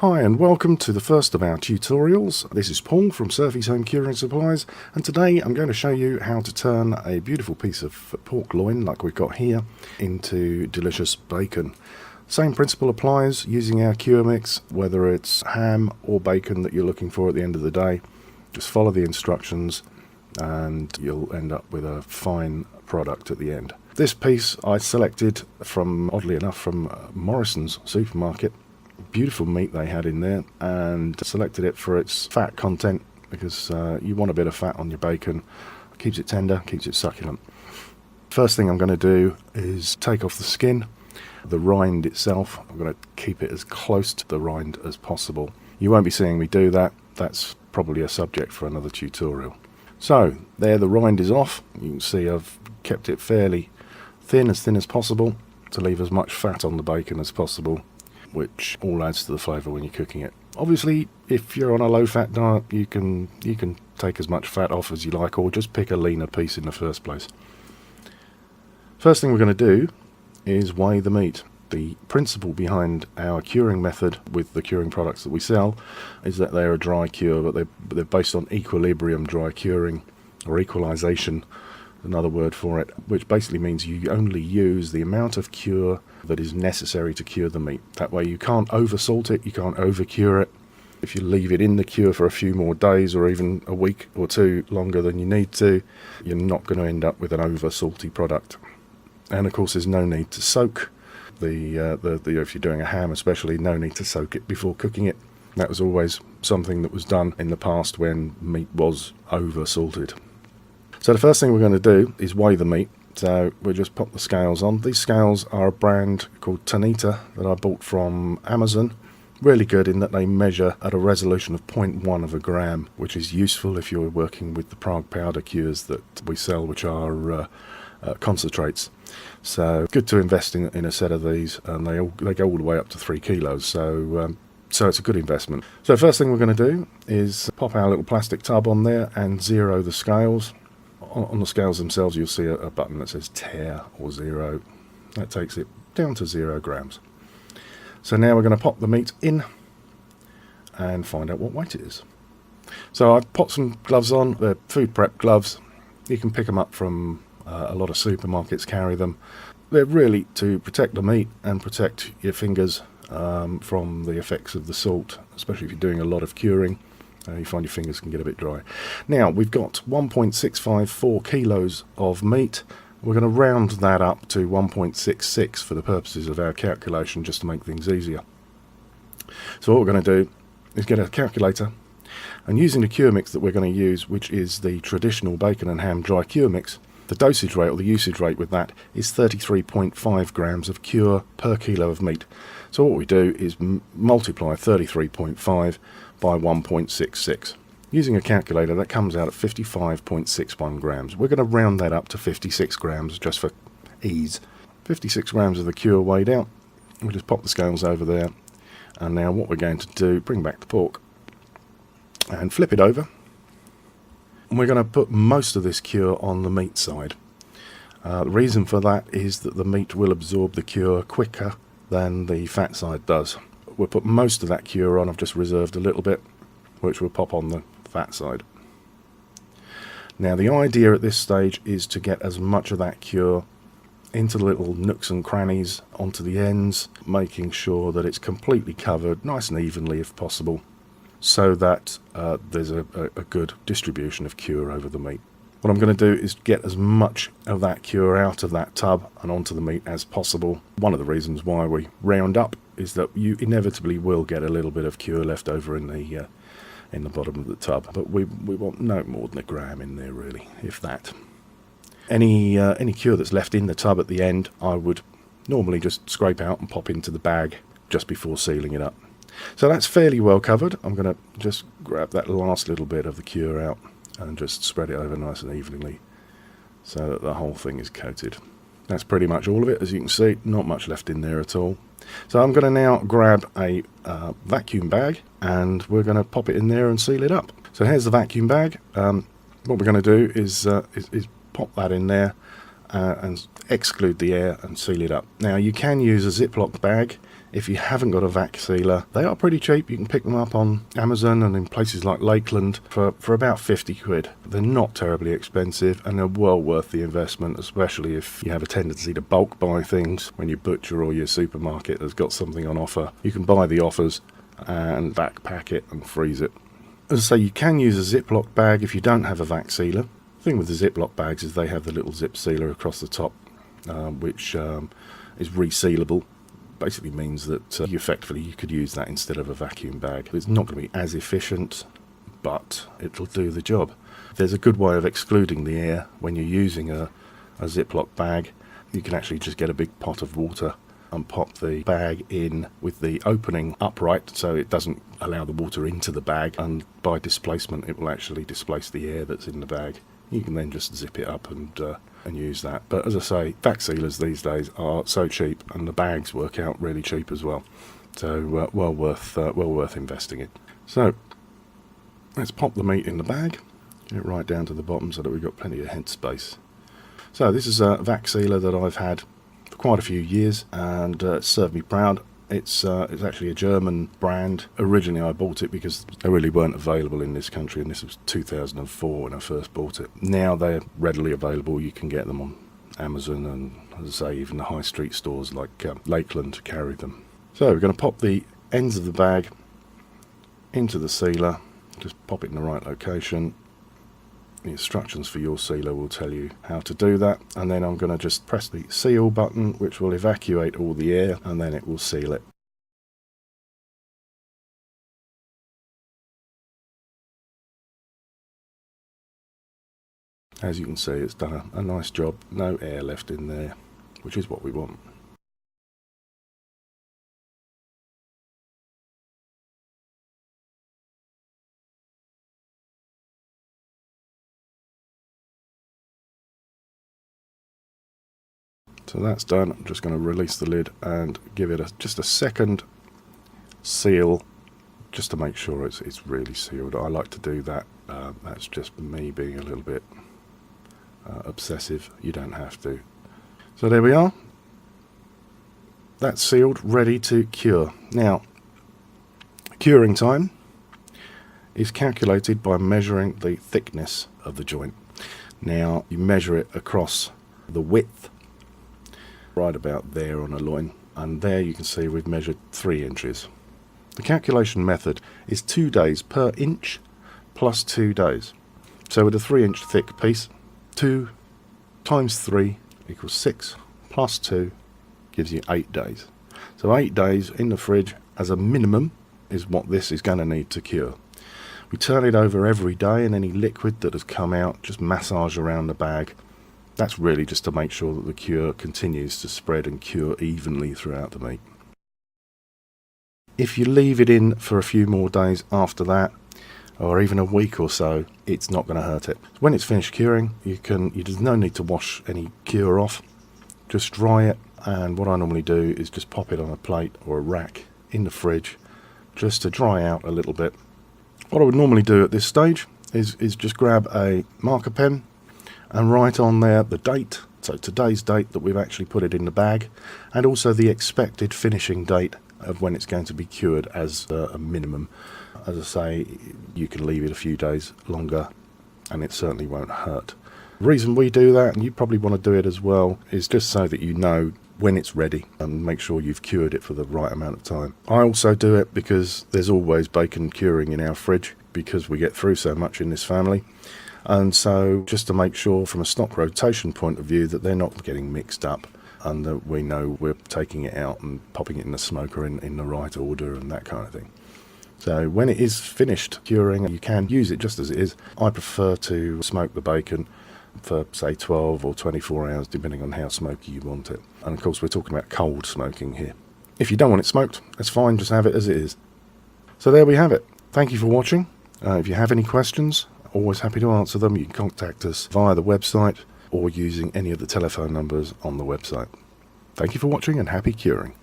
Hi and welcome to the first of our tutorials. This is Paul from Surfy's Home Curing Supplies, and today I'm going to show you how to turn a beautiful piece of pork loin like we've got here into delicious bacon. Same principle applies using our cure mix, whether it's ham or bacon that you're looking for at the end of the day. Just follow the instructions and you'll end up with a fine product at the end. This piece I selected from, oddly enough, from Morrison's supermarket. Beautiful meat they had in there, and selected it for its fat content because you want a bit of fat on your bacon. It keeps it tender, keeps it succulent. First thing I'm going to do is take off the skin. The rind itself, I'm going to keep it as close to the rind as possible. You won't be seeing me do that. That's probably a subject for another tutorial. So there, the rind is off. You can see I've kept it fairly thin as possible to leave as much fat on the bacon as possible, which all adds to the flavour when you're cooking it. Obviously, if you're on a low-fat diet, you can take as much fat off as you like, or just pick a leaner piece in the first place. First thing we're going to do is weigh the meat. The principle behind our curing method with the curing products that we sell is that they're a dry cure, but they're based on equilibrium dry curing, or equalisation, another word for it, which basically means you only use the amount of cure that is necessary to cure the meat. That way you can't over salt it, you can't over cure it. If you leave it in the cure for a few more days or even a week or two longer than you need to, you're not going to end up with an over salty product. And of course there's no need to soak if you're doing a ham especially, no need to soak it before cooking it. That was always something that was done in the past when meat was over salted. So the first thing we're going to do is weigh the meat. So we'll just pop the scales on. These scales are a brand called Tanita that I bought from Amazon. Really good in that they measure at a resolution of 0.1 of a gram, which is useful if you're working with the Prague powder cures that we sell, which are concentrates. So good to invest in a set of these, and they go all the way up to 3 kilos. So it's a good investment. So first thing we're going to do is pop our little plastic tub on there and zero the scales. On the scales themselves you'll see a button that says tare or 0. That takes it down to 0 grams. So now we're going to pop the meat in and find out what weight it is. So I've popped some gloves on. They're food prep gloves. You can pick them up from a lot of supermarkets carry them. They're really to protect the meat and protect your fingers from the effects of the salt, especially if you're doing a lot of curing. You find your fingers can get a bit dry. Now we've got 1.654 kilos of meat. We're going to round that up to 1.66 for the purposes of our calculation, just to make things easier. So what we're going to do is get a calculator, and using the cure mix that we're going to use, which is the traditional bacon and ham dry cure mix, the dosage rate or the usage rate with that is 33.5 grams of cure per kilo of meat. So what we do is multiply 33.5 by 1.66. Using a calculator, that comes out at 55.61 grams. We're going to round that up to 56 grams just for ease. 56 grams of the cure weighed out. We'll just pop the scales over there. And now what we're going to do, bring back the pork and flip it over. And we're going to put most of this cure on the meat side. The reason for that is that the meat will absorb the cure quicker than the fat side does. We'll put most of that cure on. I've just reserved a little bit, which we'll pop on the fat side. Now the idea at this stage is to get as much of that cure into the little nooks and crannies onto the ends, making sure that it's completely covered nice and evenly if possible, so that there's a good distribution of cure over the meat. What I'm going to do is get as much of that cure out of that tub and onto the meat as possible. One of the reasons why we round up is that you inevitably will get a little bit of cure left over in the bottom of the tub, but we want no more than a gram in there really, if that. Any cure that's left in the tub at the end, I would normally just scrape out and pop into the bag just before sealing it up. So that's fairly well covered. I'm going to just grab that last little bit of the cure out and just spread it over nice and evenly so that the whole thing is coated. That's pretty much all of it. As you can see, not much left in there at all. So I'm going to now grab a vacuum bag and we're going to pop it in there and seal it up. So here's the vacuum bag. What we're going to do is pop that in there and exclude the air and seal it up. Now you can use a Ziploc bag if you haven't got a vac sealer. They are pretty cheap. You can pick them up on Amazon and in places like Lakeland for about 50 quid. They're not terribly expensive and they're well worth the investment, especially if you have a tendency to bulk buy things when your butcher or your supermarket has got something on offer. You can buy the offers and backpack it and freeze it. As I say, you can use a Ziploc bag if you don't have a vac sealer. The thing with the Ziploc bags is they have the little zip sealer across the top, which is resealable. Basically means that you could use that instead of a vacuum bag. It's not going to be as efficient, but it'll do the job. There's a good way of excluding the air when you're using a Ziploc bag. You can actually just get a big pot of water and pop the bag in with the opening upright so it doesn't allow the water into the bag, and by displacement it will actually displace the air that's in the bag. You can then just zip it up and use that. But as I say, vac sealers these days are so cheap, and the bags work out really cheap as well. So well worth investing in. So let's pop the meat in the bag, get it right down to the bottom so that we've got plenty of head space. So this is a vac sealer that I've had for quite a few years, and served me proud. It's actually a German brand. Originally I bought it because they really weren't available in this country, and this was 2004 when I first bought it. Now they're readily available. You can get them on Amazon and, as I say, even the high street stores like Lakeland carry them. So we're going to pop the ends of the bag into the sealer. Just pop it in the right location. The instructions for your sealer will tell you how to do that, and then I'm going to just press the seal button, which will evacuate all the air, and then it will seal it. As you can see, it's done a nice job. No air left in there, which is what we want. So that's done. I'm just going to release the lid and give it just a second seal, just to make sure it's really sealed. I like to do that. That's just me being a little bit obsessive. You don't have to. So there we are. That's sealed, ready to cure. Now, curing time is calculated by measuring the thickness of the joint. Now, you measure it across the width, right about there on a loin, and there you can see we've measured 3 inches. The calculation method is 2 days per inch plus 2 days. So with a 3-inch thick piece, 2 times 3 equals 6 plus 2 gives you 8 days. So 8 days in the fridge as a minimum is what this is going to need to cure. We turn it over every day, and any liquid that has come out just massage around the bag. That's really just to make sure that the cure continues to spread and cure evenly throughout the meat. If you leave it in for a few more days after that, or even a week or so, it's not going to hurt it. When it's finished curing, there's no need to wash any cure off. Just dry it, and what I normally do is just pop it on a plate or a rack in the fridge just to dry out a little bit. What I would normally do at this stage is just grab a marker pen and write on there the date, so today's date that we've actually put it in the bag, and also the expected finishing date of when it's going to be cured as a minimum. As I say, you can leave it a few days longer and it certainly won't hurt. The reason we do that, and you probably want to do it as well, is just so that you know when it's ready and make sure you've cured it for the right amount of time. I also do it because there's always bacon curing in our fridge because we get through so much in this family. And so just to make sure from a stock rotation point of view that they're not getting mixed up, and that we know we're taking it out and popping it in the smoker in the right order and that kind of thing. So when it is finished curing, you can use it just as it is. I prefer to smoke the bacon for say 12 or 24 hours depending on how smoky you want it. And of course we're talking about cold smoking here. If you don't want it smoked, that's fine, just have it as it is. So there we have it. Thank you for watching. If you have any questions, always happy to answer them. You can contact us via the website or using any of the telephone numbers on the website. Thank you for watching and happy curing.